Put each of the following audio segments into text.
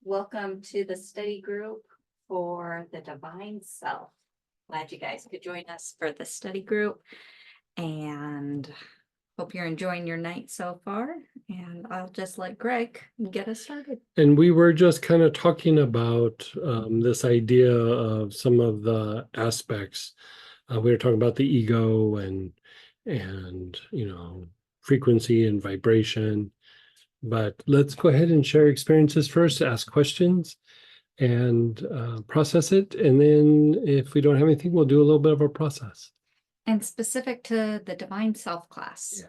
Welcome to the study group for the Divine Self. Glad you guys could join us for the study group and hope you're enjoying your night so far. And I'll just let Greg get us started. And we were just kind of talking about this idea of some of the aspects. We were talking about the ego and frequency and vibration. But let's go ahead and share experiences first, ask questions and process it. And then if we don't have anything, we'll do a little bit of a process. And specific to the Divine Self class. Yeah.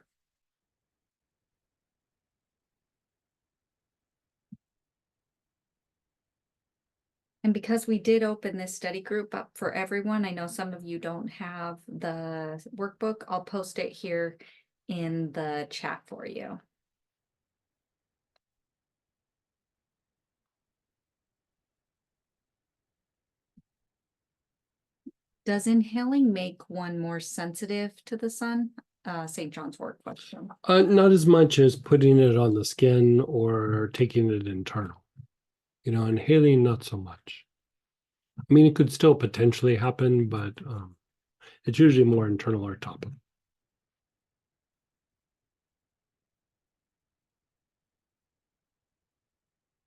And because we did open this study group up for everyone, I know some of you don't have the workbook. I'll post it here in the chat for you. Does inhaling make one more sensitive to the sun? St. John's wort question. Not as much as putting it on the skin or taking it internal. Inhaling, not so much. I mean, it could still potentially happen, but it's usually more internal or topical.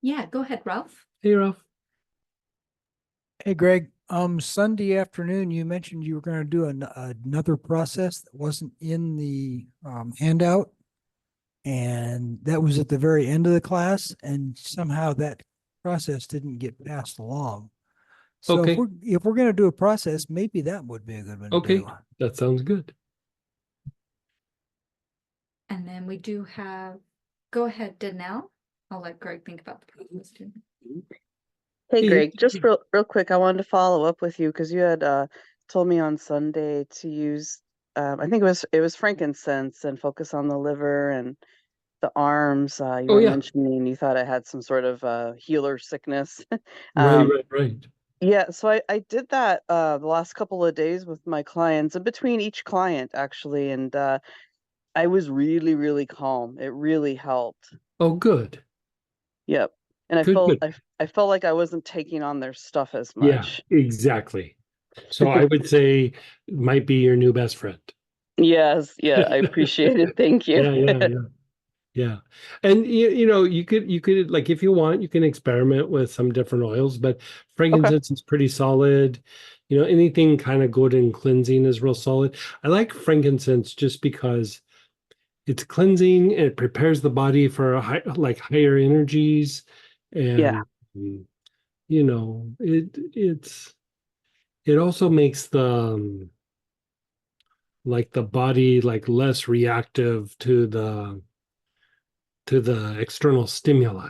Yeah, go ahead, Ralph. Hey, Ralph. Hey, Greg. Sunday afternoon, you mentioned you were going to do another process that wasn't in the handout, and that was at the very end of the class, and somehow that process didn't get passed along. So Okay. if we're going to do a process, maybe that would be a good one to Okay, do. that sounds good. And then we do have, go ahead, Danelle. I'll let Greg think about the process too. Hey, Hey, Greg, just real quick, I wanted to follow up with you because you had told me on Sunday to use, I think it was frankincense and focus on the liver and the arms. You Oh, were yeah. mentioning you thought I had some sort of healer sickness. Right. Yeah, so I did that the last couple of days with my clients, in between each client actually, and I was really, really calm. It really helped. Oh, good. Yep. And Good. I felt like I wasn't taking on their stuff as Yeah, much. exactly. So I would say it might be your new best friend. Yes, yeah, I appreciate it. Thank you. Yeah. And you could like, if you want, you can experiment with some different oils, but frankincense is pretty solid. Anything kind of good and cleansing is real solid. I like frankincense just because it's cleansing and it prepares the body for higher energies. Yeah. And it also makes the body less reactive to the external stimuli,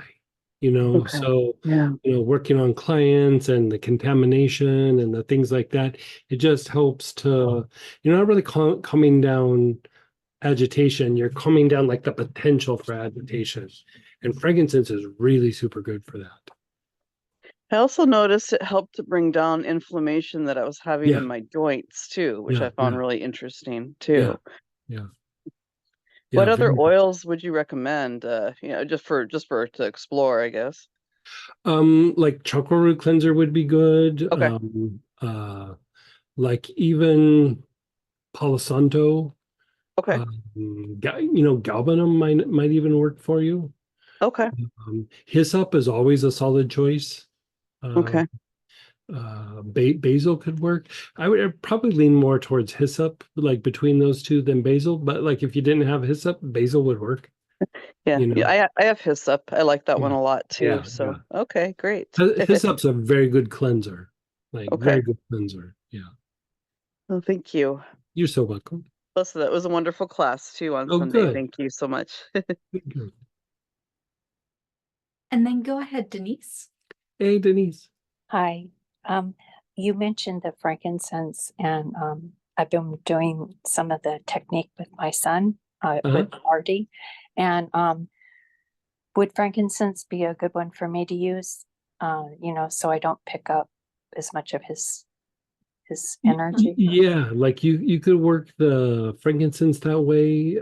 Okay. so Yeah. working on clients and the contamination and the things like that, it just helps to, you're not really calming down agitation, you're calming down the potential for agitation, and frankincense is really super good for that. I also noticed it helped to bring down inflammation that I was having in my joints too, which I found really interesting too. Yeah. What other Very oils would you recommend? Just for to explore, I guess. like chakra root cleanser would be good. Okay. Like even Palo Santo. Okay. Galbanum might even work for you. Okay. Hyssop is always a solid choice. Okay. Basil could work. I would probably lean more towards hyssop, between those two, than basil. But if you didn't have hyssop, basil would work. Yeah. Yeah. I have hyssop. I like that one a lot too. Yeah, So okay, great. Hyssop's a very good cleanser. Okay. Very good cleanser. Yeah. Well, thank you. You're so welcome. Listen, that was a wonderful class too on Oh, Sunday. good. Thank you so much. Good. And then go ahead, Denise. Hey, Denise. Hi. You mentioned the frankincense, and I've been doing some of the technique with my son, with Artie. And would frankincense be a good one for me to use? So I don't pick up as much of his energy. Yeah, you could work the frankincense that way.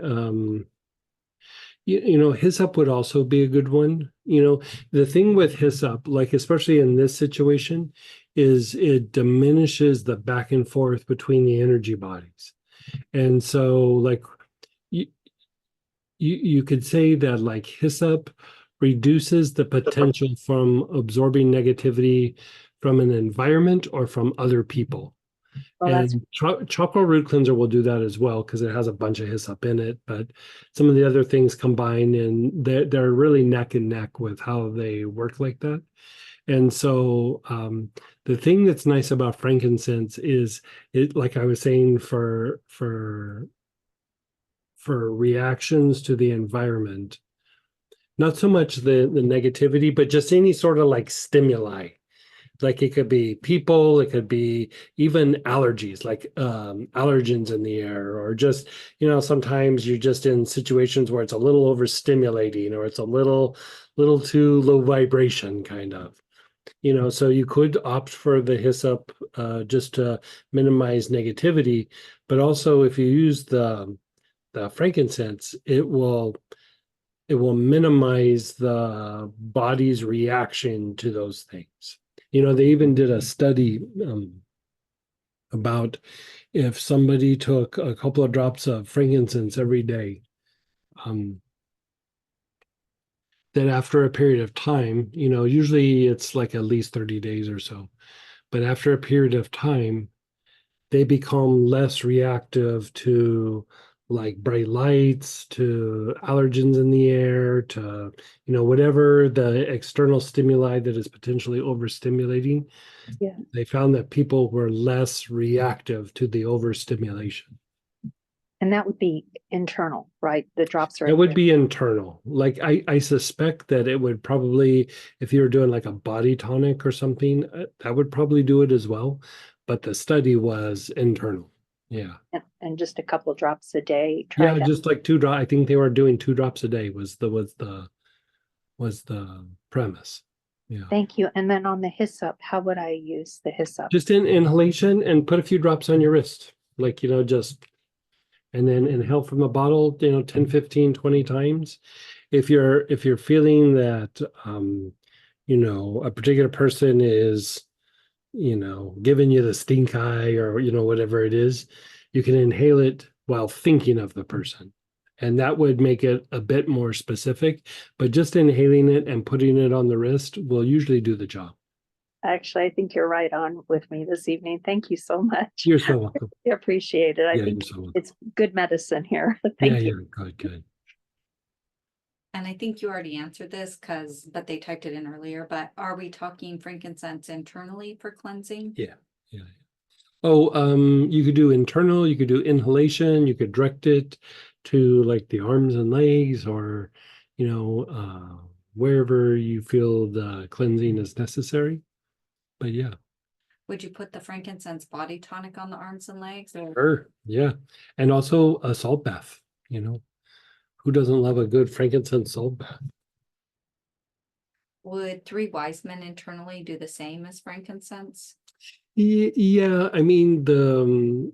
hyssop would also be a good one. The thing with hyssop, like especially in this situation, is it diminishes the back and forth between the energy bodies. And so like you could say that like hyssop reduces the potential from absorbing negativity from an environment or from other people. Well, that's And charcoal root cleanser will do that as well because it has a bunch of hyssop in it. But some of the other things combine, and they're really neck and neck with how they work like that. And so the thing that's nice about frankincense is it, like I was saying, for reactions to the environment, not so much the negativity, but just any sort of like stimuli. Like it could be people, it could be even allergies, like allergens in the air, or just, sometimes you're just in situations where it's a little overstimulating or it's a little too low vibration kind of. So you could opt for the hyssop just to minimize negativity, but also if you use the frankincense, it will minimize the body's reaction to those things. They even did a study about if somebody took a couple of drops of frankincense every day, that after a period of time, usually it's like at least 30 days or so, but after a period of time, they become less reactive to like bright lights, to allergens in the air, to whatever the external stimuli that is potentially overstimulating. Yeah. They found that people were less reactive to the overstimulation. And that would be internal, right? The drops are. It would be internal. Like I suspect that it would probably, if you were doing like a body tonic or something, that would probably do it as well. But the study was internal. Yeah. And just a couple drops a day. Try Yeah, that. just like 2 drops. I think they were doing 2 drops a day was the premise. Yeah. Thank you. And then on the hyssop, how would I use the hyssop? Just in inhalation and put a few drops on your wrist. Like, just and then inhale from the bottle, 10, 15, 20 times. If you're feeling that a particular person is giving you the stink eye or whatever it is, you can inhale it while thinking of the person, and that would make it a bit more specific. But just inhaling it and putting it on the wrist will usually do the job. Actually, I think you're right on with me this evening. Thank you so much. You're so welcome. I appreciate it. I Yeah, think you're so welcome. it's good medicine here. Yeah, Thank you. good. And I think you already answered this but they typed it in earlier, but are we talking frankincense internally for cleansing? Yeah. Oh, you could do internal, you could do inhalation, you could direct it to like the arms and legs, or wherever you feel the cleansing is necessary. But yeah. Would you put the frankincense body tonic on the arms and legs? Or Sure. Yeah. And also a salt bath, who doesn't love a good frankincense salt bath? would 3 wise men internally do the same as frankincense? Yeah, I mean the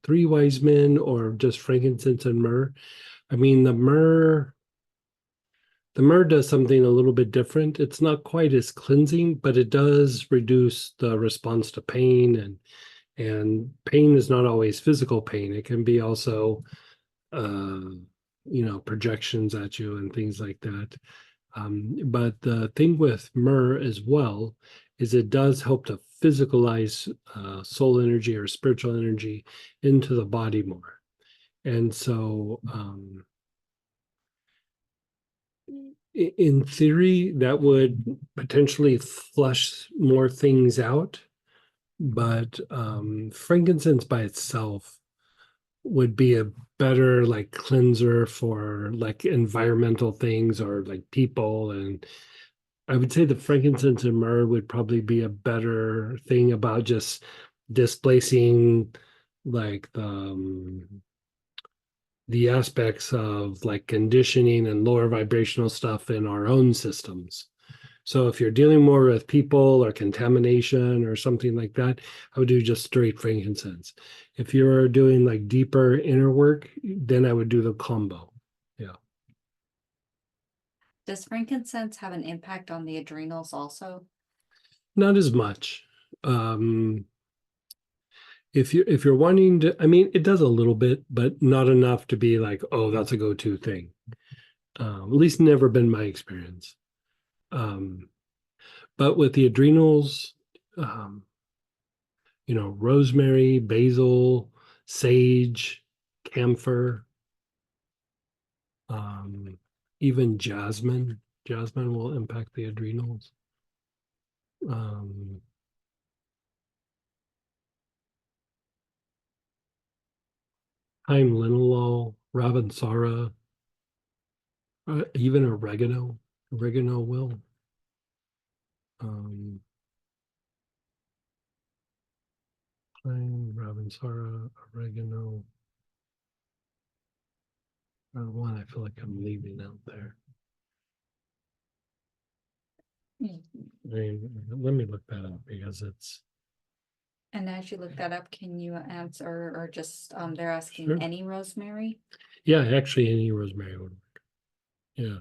3 wise men or just frankincense and myrrh. I mean the myrrh does something a little bit different. It's not quite as cleansing, but it does reduce the response to pain, and pain is not always physical pain. It can be also projections at you and things like that. But the thing with myrrh as well is it does help to physicalize soul energy or spiritual energy into the body more. And so in theory, that would potentially flush more things out. But frankincense by itself would be a better like cleanser for like environmental things or like people. And I would say the frankincense and myrrh would probably be a better thing about just displacing like the aspects of like conditioning and lower vibrational stuff in our own systems. So if you're dealing more with people or contamination or something like that, I would do just straight frankincense. If you're doing like deeper inner work, then I would do the combo. Yeah. Does frankincense have an impact on the adrenals also? Not as much. If you're wanting to, I mean, it does a little bit, but not enough to be like, oh, that's a go-to thing. At least never been my experience. But with the adrenals, rosemary, basil, sage, camphor, even jasmine. Jasmine will impact the adrenals. Thyme, linalool, ravensara, even oregano. Oregano will. Thyme, ravensara, oregano. One I feel like I'm leaving out there. Let me look that up because it's. And as you look that up, can you answer or just, they're asking Sure. any rosemary? Yeah, actually any rosemary would work. Yeah.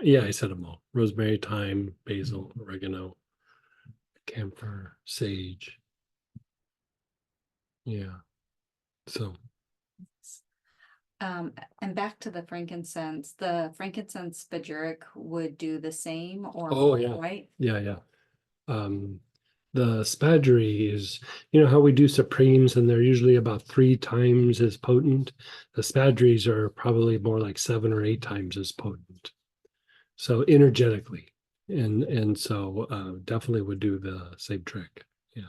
Yeah, I said them all. Rosemary, thyme, basil, oregano, camphor, sage. Yeah. So. And back to the frankincense spagyric would do the same or Oh, more, yeah. right? Yeah. The spadgery is, how we do supremes and they're usually about 3 times as potent. The spadgeries are probably more like 7 or 8 times as potent. So energetically, and so definitely would do the same trick. Yeah.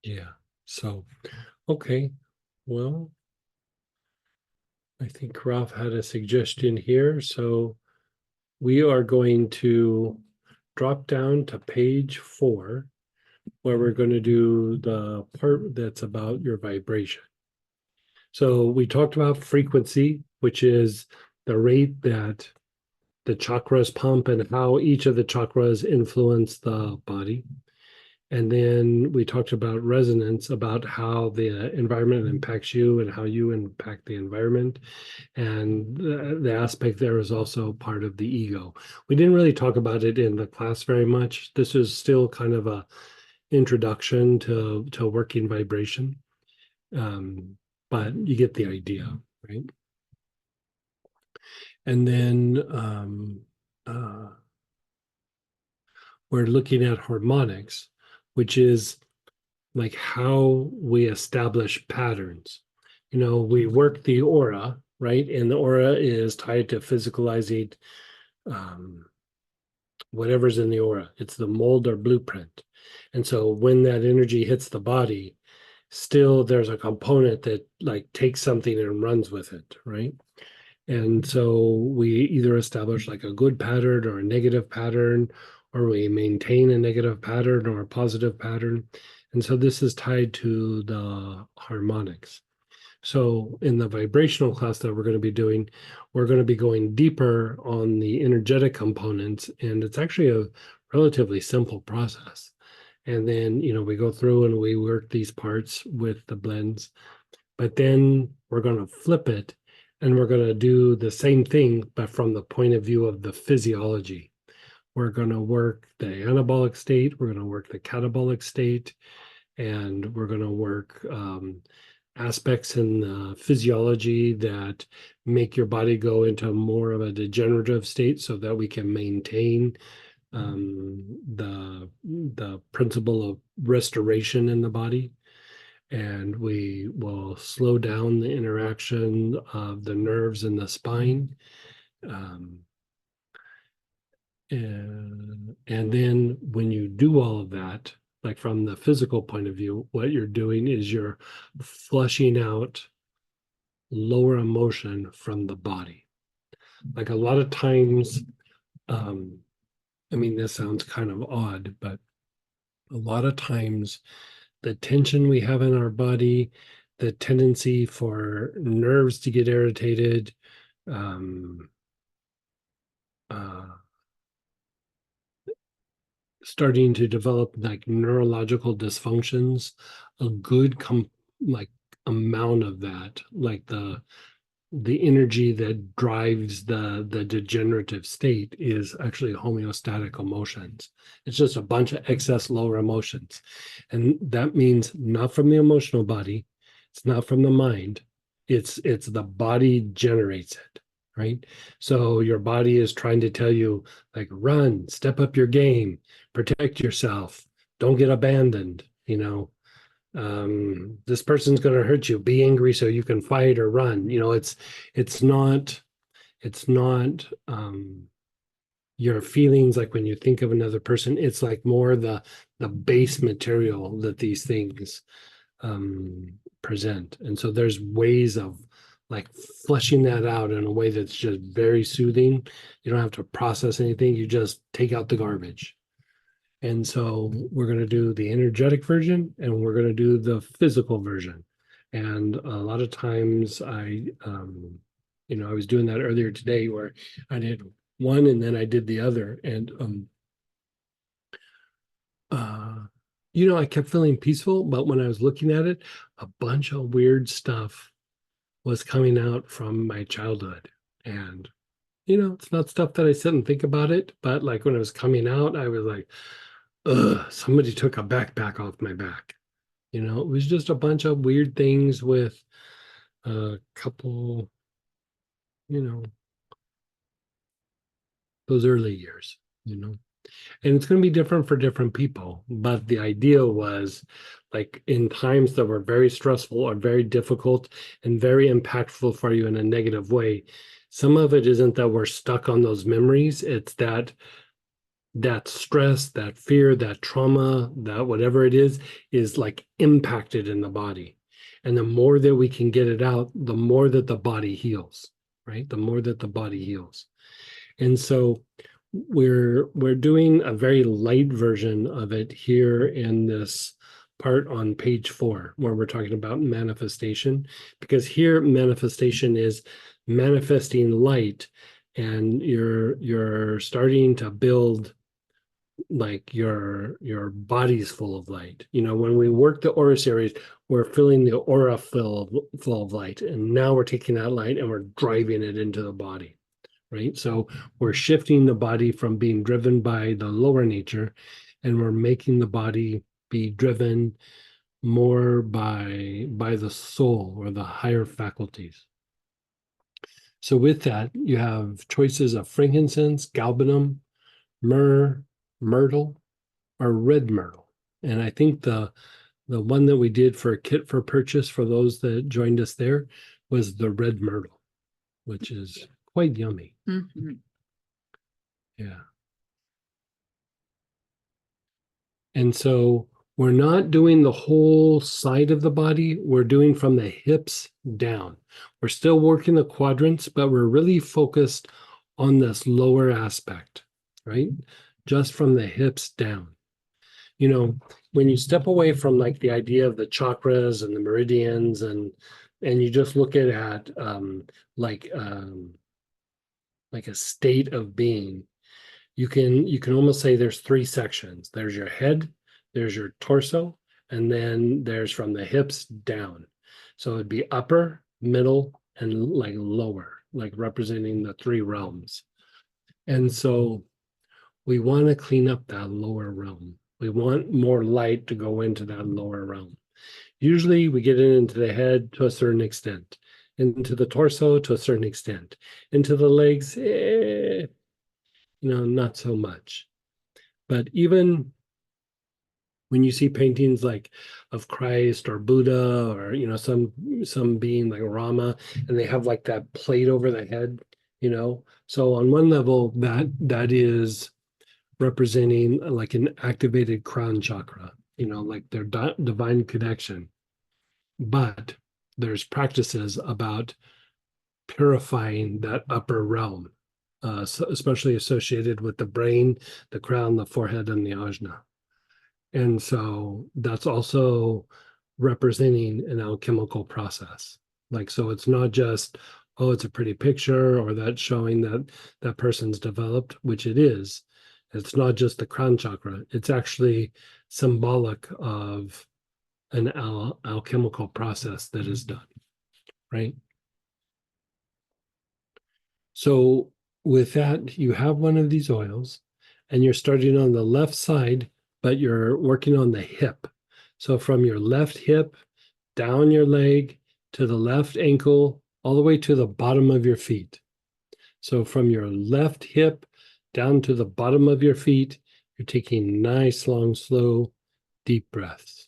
Yeah. So, okay. Well, I think Ralph had a suggestion here. So we are going to drop down to page 4, where we're going to do the part that's about your vibration. So we talked about frequency, which is the rate that the chakras pump and how each of the chakras influence the body. And then we talked about resonance, about how the environment impacts you and how you impact the environment. And the aspect there is also part of the ego. We didn't really talk about it in the class very much. This is still kind of a introduction to working vibration. But you get the idea, right? And then we're looking at harmonics, which is like how we establish patterns. We work the aura, right? And the aura is tied to physicalizing whatever's in the aura. It's the mold or blueprint. And so when that energy hits the body, still there's a component that like takes something and runs with it, right? And so we either establish like a good pattern or a negative pattern, or we maintain a negative pattern or a positive pattern. And so this is tied to the harmonics. So in the vibrational class that we're going to be doing, we're going to be going deeper on the energetic components. And it's actually a relatively simple process. And then, we go through and we work these parts with the blends. But then we're going to flip it and we're going to do the same thing, but from the point of view of the physiology. We're going to work the anabolic state, we're going to work the catabolic state, and we're going to work aspects in the physiology that make your body go into more of a degenerative state so that we can maintain the principle of restoration in the body. And we will slow down the interaction of the nerves in the spine. And then when you do all of that, like from the physical point of view, what you're doing is you're flushing out lower emotion from the body. Like a lot of times, this sounds kind of odd, but a lot of times the tension we have in our body, the tendency for nerves to get irritated, starting to develop like neurological dysfunctions, a good like amount of that, like the energy that drives the degenerative state is actually homeostatic emotions. It's just a bunch of excess lower emotions. And that means not from the emotional body, it's not from the mind, it's the body generates it, right? So your body is trying to tell you, like, run, step up your game, protect yourself, don't get abandoned, this person's going to hurt you, be angry so you can fight or run. It's not your feelings. Like when you think of another person, it's like more the base material that these things present. And so there's ways of like fleshing that out in a way that's just very soothing. You don't have to process anything, you just take out the garbage. And so we're going to do the energetic version and we're going to do the physical version. And a lot of times I was doing that earlier today where I did one and then I did the other. And, I kept feeling peaceful, but when I was looking at it, a bunch of weird stuff was coming out from my childhood. And, it's not stuff that I sit and think about it, but like when it was coming out, I was like, ugh, somebody took a backpack off my back. It was just a bunch of weird things with a couple, those early years, and it's going to be different for different people. But the idea was like in times that were very stressful or very difficult and very impactful for you in a negative way, some of it isn't that we're stuck on those memories. It's that stress, that fear, that trauma, that whatever it is like impacted in the body. And the more that we can get it out, the more that the body heals, right? The more that the body heals. And so we're doing a very light version of it here in this part on page 4, where we're talking about manifestation, because here manifestation is manifesting light, and you're starting to build like your body's full of light. When we work the aura series, we're filling the aura full of light, and now we're taking that light and we're driving it into the body, right? So we're shifting the body from being driven by the lower nature, and we're making the body be driven more by the soul or the higher faculties. So with that, you have choices of frankincense, galbanum, myrrh, myrtle, or red myrtle. And I think the one that we did for a kit for purchase for those that joined us there was the red myrtle, which is quite yummy. Mhm. Yeah. And so we're not doing the whole side of the body. We're doing from the hips down. We're still working the quadrants, but we're really focused on this lower aspect, right? Just from the hips down. When you step away from like the idea of the chakras and the meridians and you just look at like a state of being, you can almost say there's 3 sections. There's your head, there's your torso, and then there's from the hips down. So it'd be upper, middle, and like lower, like representing the 3 realms. And so we want to clean up that lower realm. We want more light to go into that lower realm. Usually we get it into the head to a certain extent, into the torso to a certain extent, into the legs, not so much. But even when you see paintings like of Christ or Buddha or some being like Rama, and they have like that plate over the head, so on one level that is representing like an activated crown chakra, like their divine connection. But there's practices about purifying that upper realm, especially associated with the brain, the crown, the forehead, and the ajna. And so that's also representing an alchemical process. Like, so it's not just, oh, it's a pretty picture or that's showing that that person's developed, which it is. It's not just the crown chakra, it's actually symbolic of an alchemical process that is done, right? So with that, you have one of these oils and you're starting on the left side, but you're working on the hip. So from your left hip down your leg to the left ankle, all the way to the bottom of your feet. So from your left hip down to the bottom of your feet, you're taking nice, long, slow, deep breaths.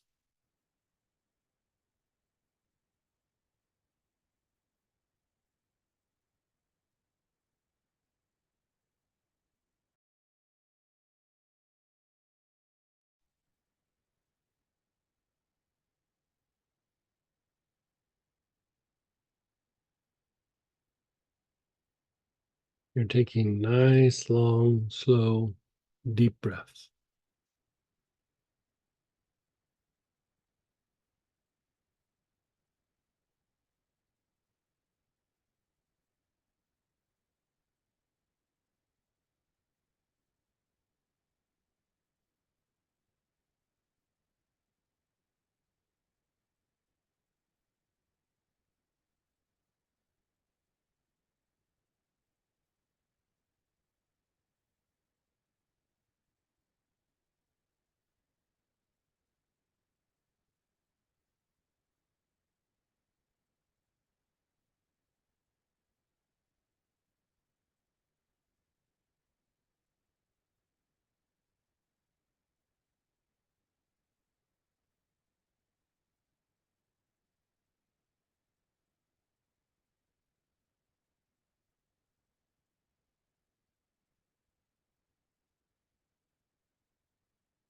You're taking nice, long, slow, deep breaths.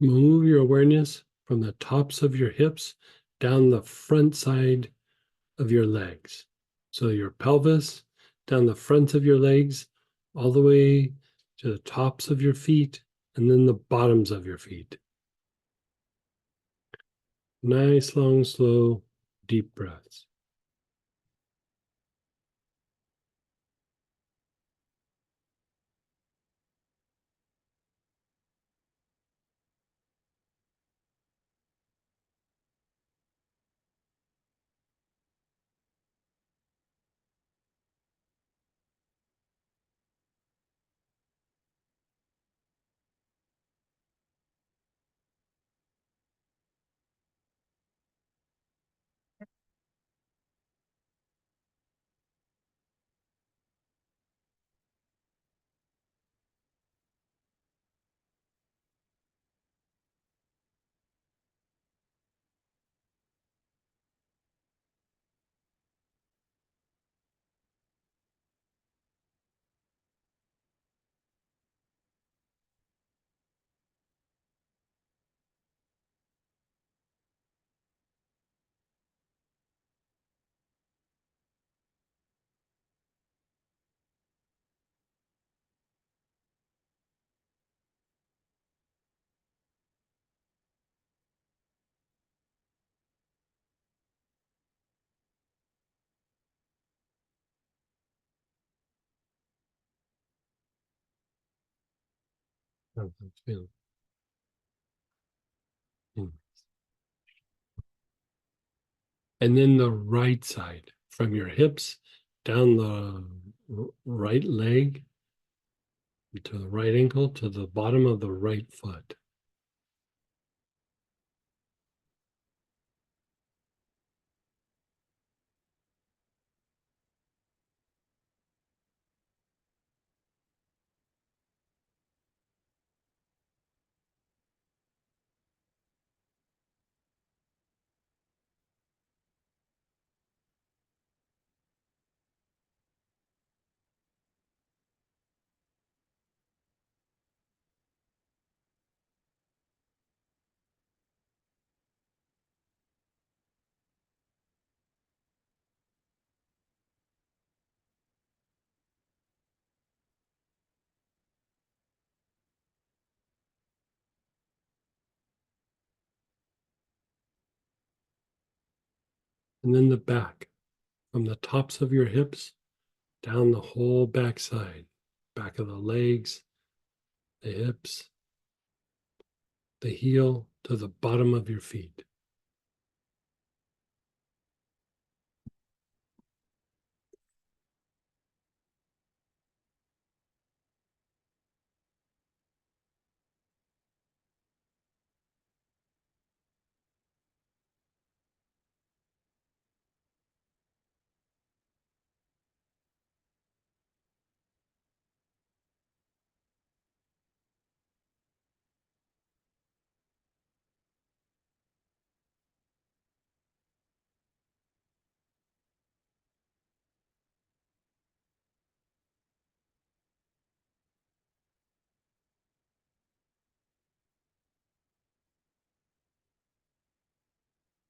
Move your awareness from the tops of your hips down the front side of your legs. So your pelvis, down the front of your legs, all the way to the tops of your feet, and then the bottoms of your feet. Nice, long, slow, deep breaths. How's that feel? And then the right side, from your hips down the right leg to the right ankle to the bottom of the right foot. And then the back, from the tops of your hips down the whole back side, back of the legs, the hips, the heel to the bottom of your feet.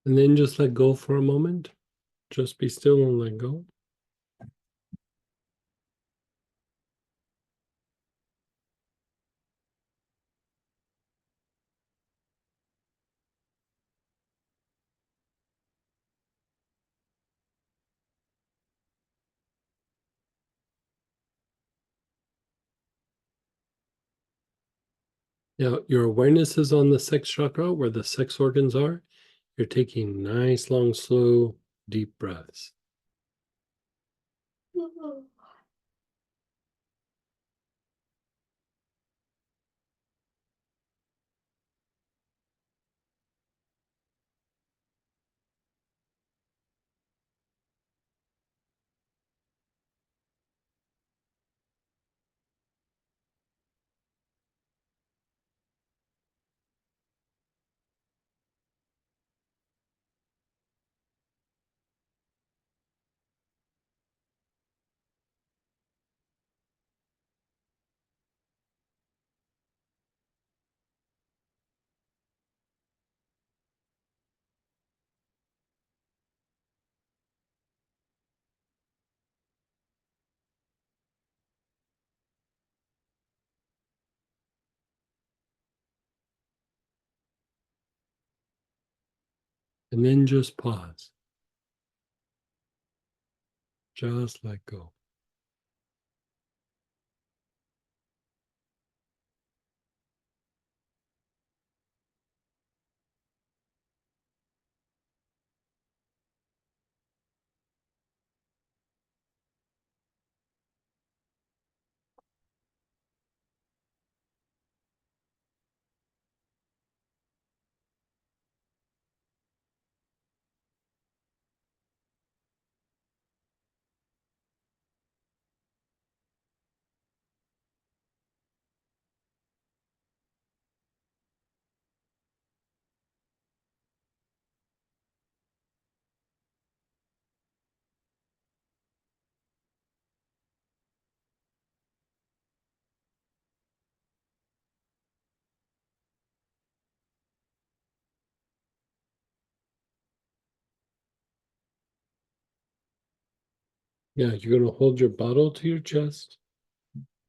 And then just let go for a moment. Just be still and let go. Now, your awareness is on the sex chakra where the sex organs are. You're taking nice, long, slow, deep breaths. And then just pause. Just let go. Yeah, you're going to hold your bottle to your chest.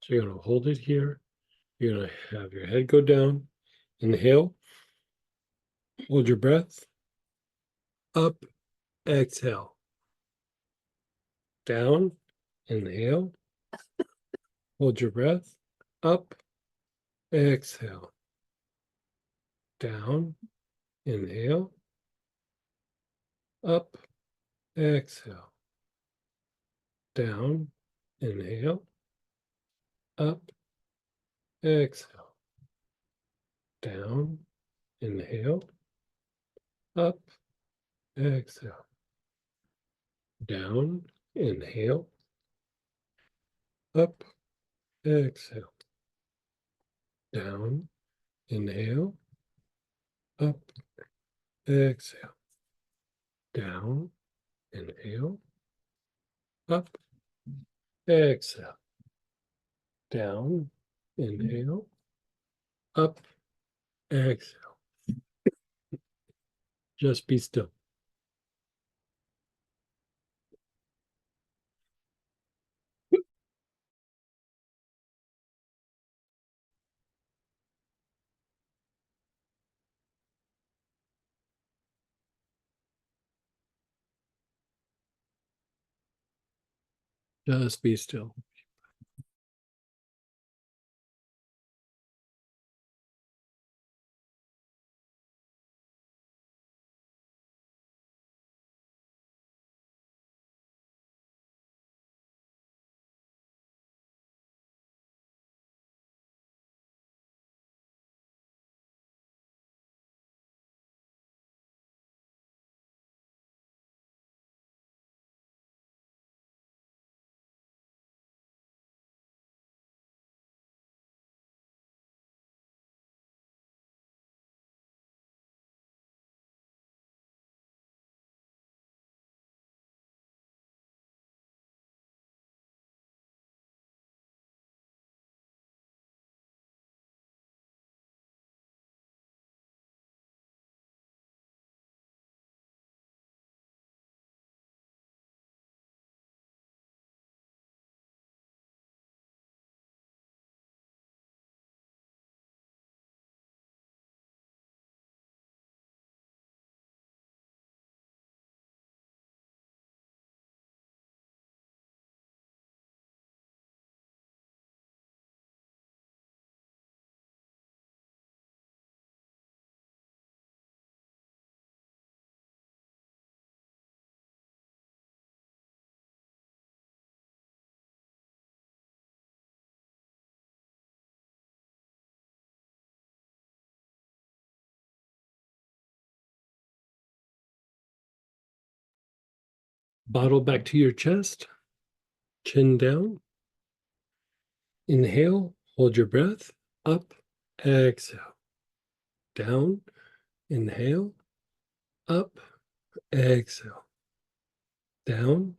So you're going to hold it here. You're going to have your head go down. Inhale. Hold your breath. Up. Exhale. Down. Inhale. Hold your breath. Up. Exhale. Down. Inhale. Up. Exhale. Down. Inhale. Up. Exhale. Down. Inhale. Up. Exhale. Down. Inhale. Up. Exhale. Down. Inhale. Up. Exhale. Down. Inhale. Up. Exhale. Down. Inhale. Up. Exhale. Just be still. Just be still. Bottle back to your chest, chin down. Inhale, hold your breath, up, exhale, down, inhale, up, exhale, down,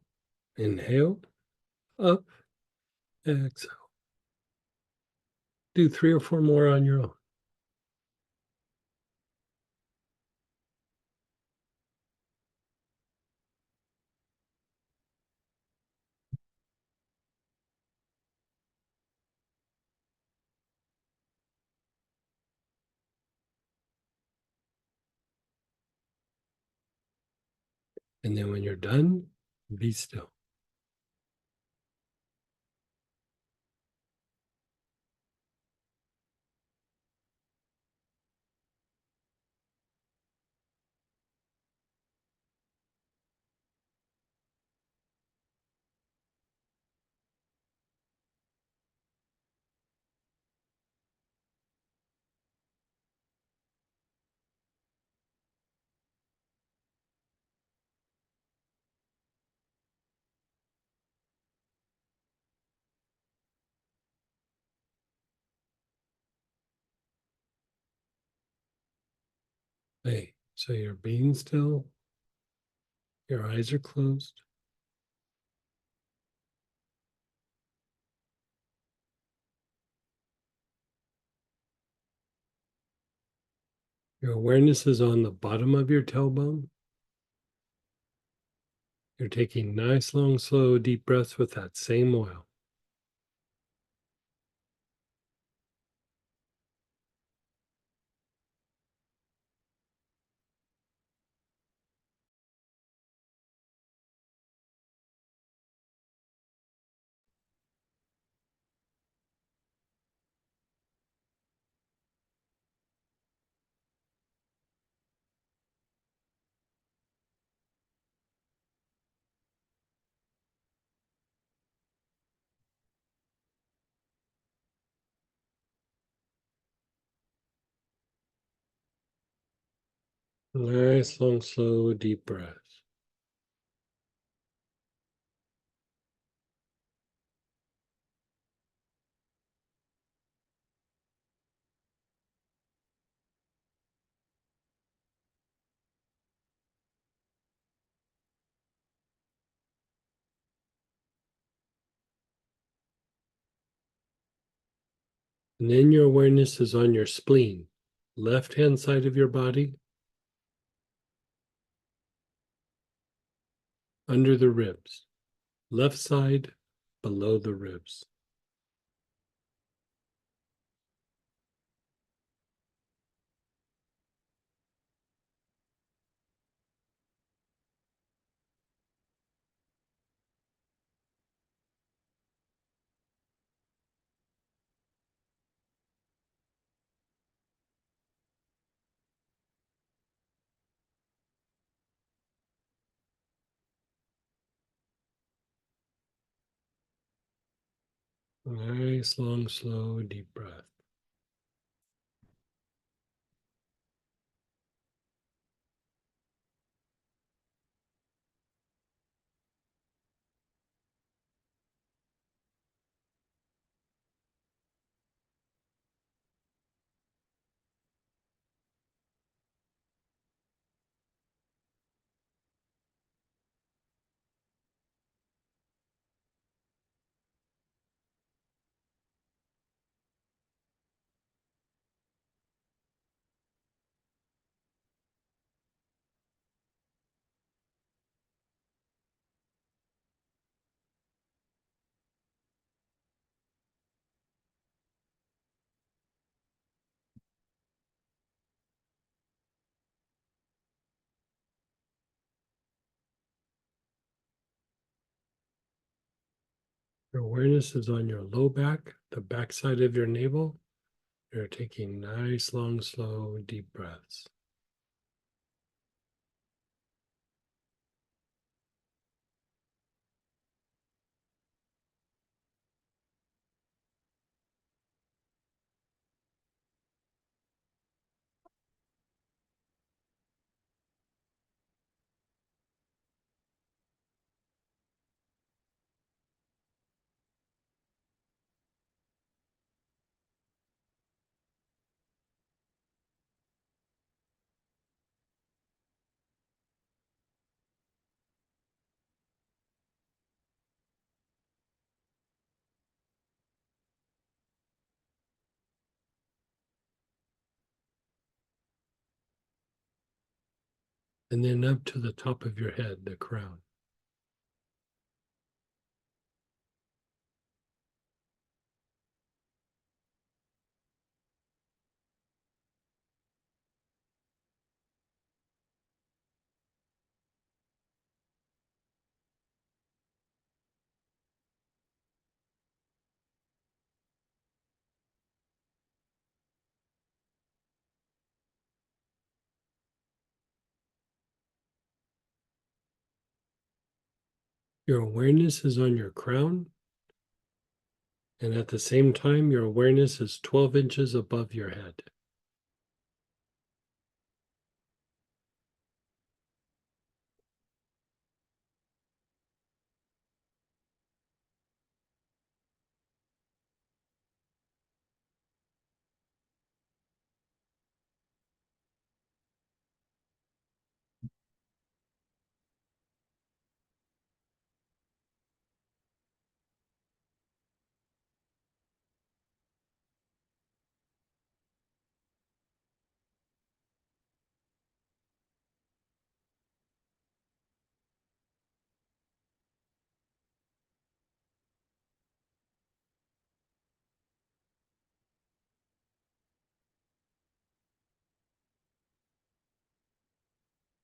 inhale, up, exhale. Do 3 or 4 more on your own. And then when you're done, be still. Hey, so you're being still, your eyes are closed. Your awareness is on the bottom of your tailbone. You're taking nice, long, slow, deep breaths with that same oil. Nice, long, slow, deep breaths. And then your awareness is on your spleen, left hand side of your body, under the ribs, left side, below the ribs. Nice, long, slow, deep breath. Your awareness is on your low back, the back side of your navel. You're taking nice, long, slow, deep breaths. And then up to the top of your head, the crown. Your awareness is on your crown. And at the same time, your awareness is 12 inches above your head.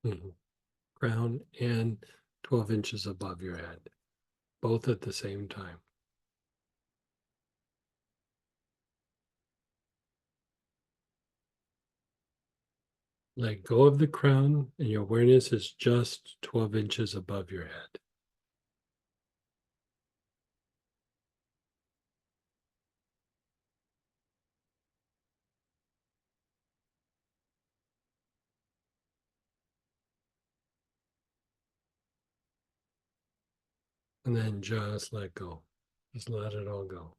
Mhm. Crown and 12 inches above your head, both at the same time. Let go of the crown, and your awareness is just 12 inches above your head. And then just let go. Just let it all go.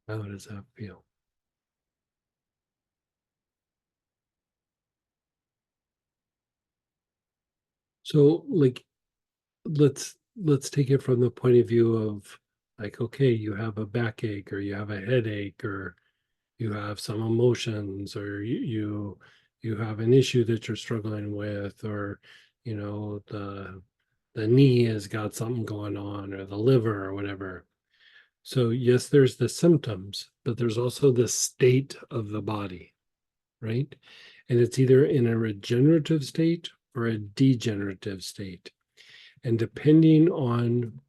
How does that feel? So, like, let's take it from the point of view of, like, okay, you have a backache, or you have a headache, or you have some emotions, or you have an issue that you're struggling with, or the knee has got something going on, or the liver, or whatever. So yes, there's the symptoms, but there's also the state of the body, right? And it's either in a regenerative state or a degenerative state. And depending on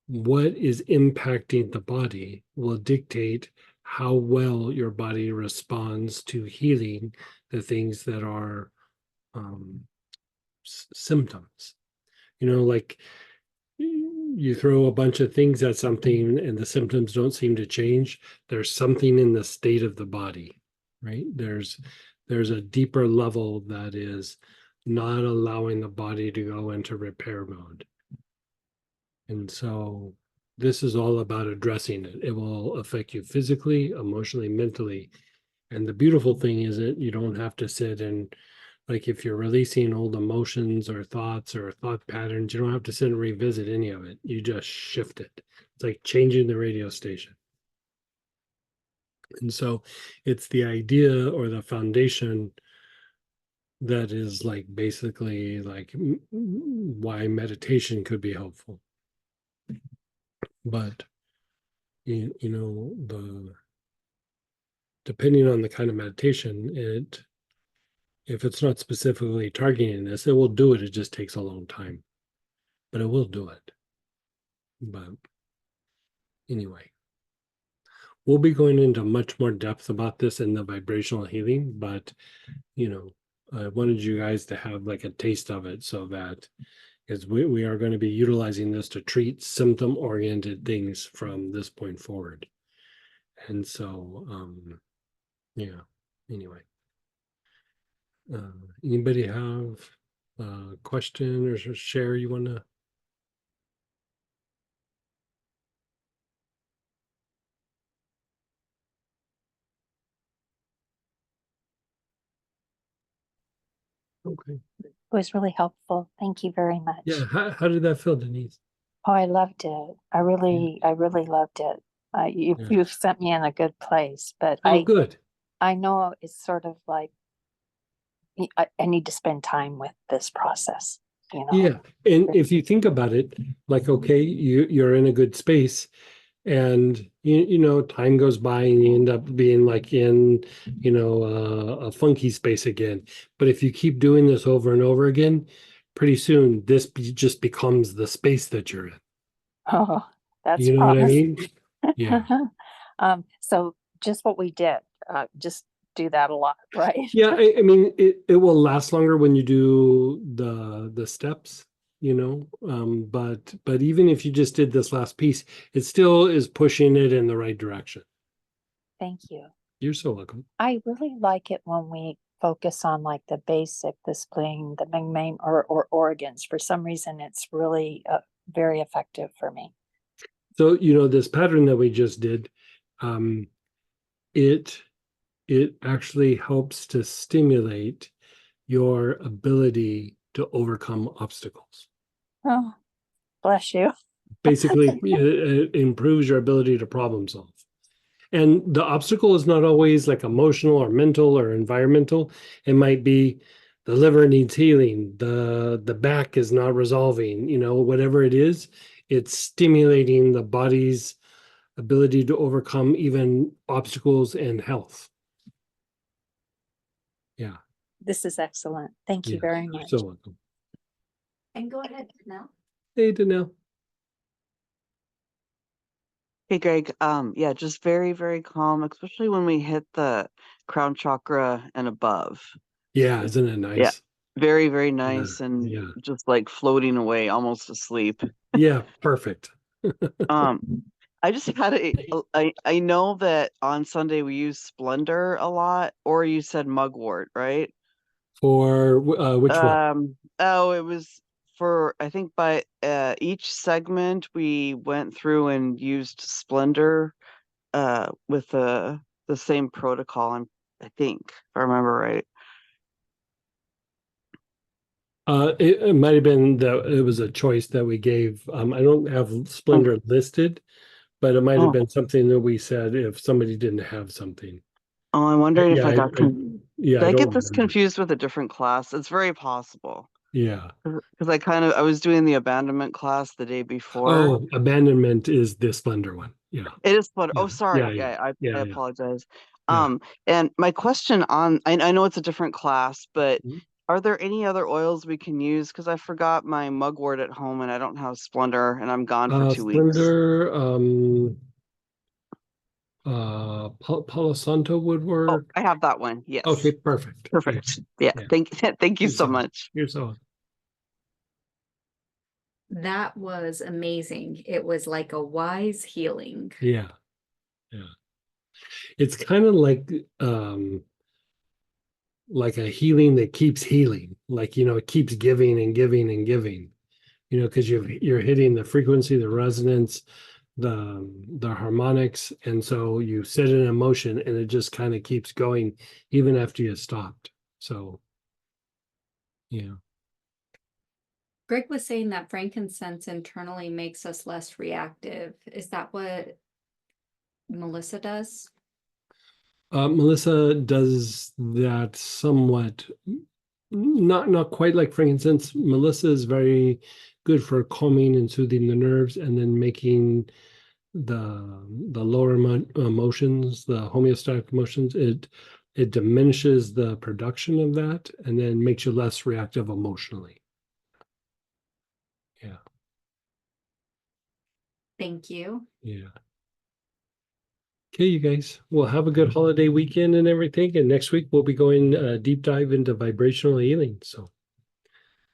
what is impacting the body will dictate how well your body responds to healing the things that are symptoms. Like you throw a bunch of things at something and the symptoms don't seem to change. There's something in the state of the body, right? There's a deeper level that is not allowing the body to go into repair mode. And so this is all about addressing it. It will affect you physically, emotionally, mentally. And the beautiful thing is that you don't have to sit and, like, if you're releasing old emotions or thoughts or thought patterns, you don't have to sit and revisit any of it. You just shift it. It's like changing the radio station. And so it's the idea or the foundation that is, like, basically like why meditation could be helpful. But depending on the kind of meditation, if it's not specifically targeting this, it will do it. It just takes a long time, but it will do it. But anyway, we'll be going into much more depth about this in the vibrational healing, but I wanted you guys to have like a taste of it so that Because we are going to be utilizing this to treat symptom-oriented things from this point forward. And so, yeah, anyway. Anybody have a question or share you want to? Okay. It was really helpful. Thank you very much. Yeah. How did that feel, Denise? Oh, I loved it. I really loved it. Yeah. You've sent me in a good place, but Oh, good. I know it's sort of like I need to spend time with this process, you know. Yeah. And if you think about it, like, okay, you're in a good space, and you know, time goes by and you end up being like in, you know, a funky space again. But if you keep doing this over and over again, pretty soon this just becomes the space that you're in. Oh, that's You know what I promising. mean? Yeah. So just what we did, just do that a lot, right? Yeah, I mean, it will last longer when you do the steps, you know. But even if you just did this last piece, it still is pushing it in the right direction. Thank you. You're so welcome. I really like it when we focus on like the basic, the spleen, the main or organs. For some reason, it's really very effective for me. So, you know, this pattern that we just did, it actually helps to stimulate your ability to overcome obstacles. Oh, bless you. Basically, it improves your ability to problem solve. And the obstacle is not always like emotional or mental or environmental. It might be the liver needs healing, the back is not resolving, you know, whatever it is, it's stimulating the body's ability to overcome even obstacles and health. Yeah. This is excellent. Thank you Yeah, very you're much. so welcome. And go ahead now. Hey, Danelle. Hey, Greg. Yeah, just very, very calm, especially when we hit the crown chakra and above. Yeah, isn't it Yeah. nice? Very, very nice and yeah. just like floating away, almost asleep. Yeah, perfect. I just had I know that on Sunday we use Splendor a lot, or you said Mugwort, right? For which one? Oh, it was for, I think by each segment we went through and used Splendor with the same protocol, I think, if I remember right. It might have been that it was a choice that we gave. I don't have Splendor listed, but it might have Oh, been something that we said if somebody didn't have something. oh, I'm wondering if Yeah, I got yeah, did I I don't get this remember. confused with a different class? It's very possible. Yeah. Because I was doing the abandonment class the day before. Oh, abandonment is the Splendor one. Yeah. It is Splendor. Yeah. Oh, sorry. Yeah. Yeah. Yeah, I Yeah. apologize. Yeah. And my question I know it's a different class, but Mhm. are there any other oils we can use? Because I forgot my mugwort at home and I don't have Splendor and I'm gone for 2 weeks. Splendor, Palo Santo would Oh, work. I have that one. Yes. Okay, perfect. Perfect. Yeah. Yeah. Thank you You're so so- much. You're so That was amazing. It was like a wise healing. yeah. Yeah. It's kind of like a healing that keeps healing. Like, you know, it keeps giving and giving and giving. You know, because you're hitting the frequency, the resonance, the harmonics, and so you set it in motion and it just kind of keeps going even after you stopped. So yeah. Greg was saying that frankincense internally makes us less reactive. Is that what Melissa does? Melissa does that somewhat, not quite like frankincense. Melissa is very good for calming and soothing the nerves, and then making the lower emotions, the homeostatic emotions. It diminishes the production of that, and then makes you less reactive emotionally. Yeah, Thank you. yeah. Okay, you guys. Well, have a good holiday weekend and everything. And next week we'll be going deep dive into vibrational healing. So